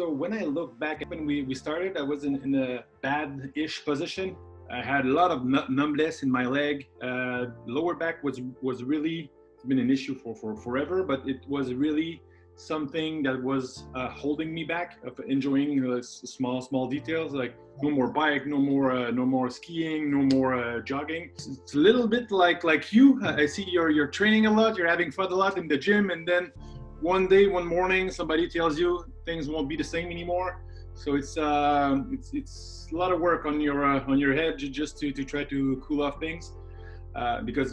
So when I look back, when we started, I was in a bad-ish position. I had a lot of numbness in my leg. Lower back was really, it's been an issue for forever, but it was really something that was holding me back of enjoying small details, like no more bike, no more skiing, no more jogging. It's a little bit like you. I see you're training a lot, you're having fun a lot in the gym, and then one morning somebody tells you things won't be the same anymore. So it's a lot of work on your head just to try to cool off things, because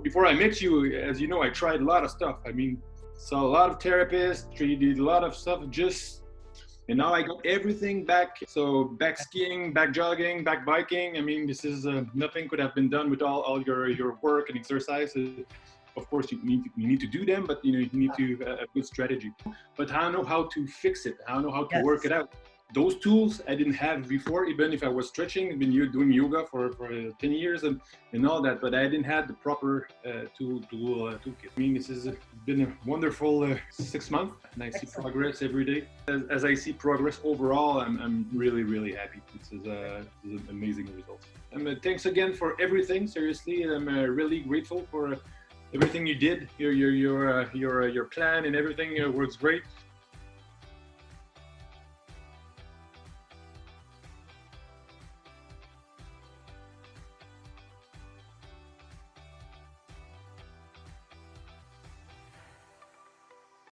before I met you, as you know, I tried a lot of stuff. I mean, saw a lot of therapists, did a lot of stuff, and now I got everything back. So back skiing, back jogging, back biking. I mean, this is nothing could have been done with all your work and exercise. Of course, you need to do them, but you need to have a good strategy. But I don't know how to fix it. I don't know how to work it out. Those tools I didn't have before, even if I was stretching. I've been doing yoga for 10 years and all that, but I didn't have the proper toolkit. I mean, this has been a wonderful 6 months, and I see progress every day. As I see progress overall, I'm really happy. This is an amazing result. And thanks again for everything. Seriously, I'm really grateful for everything you did. Your plan and everything works great.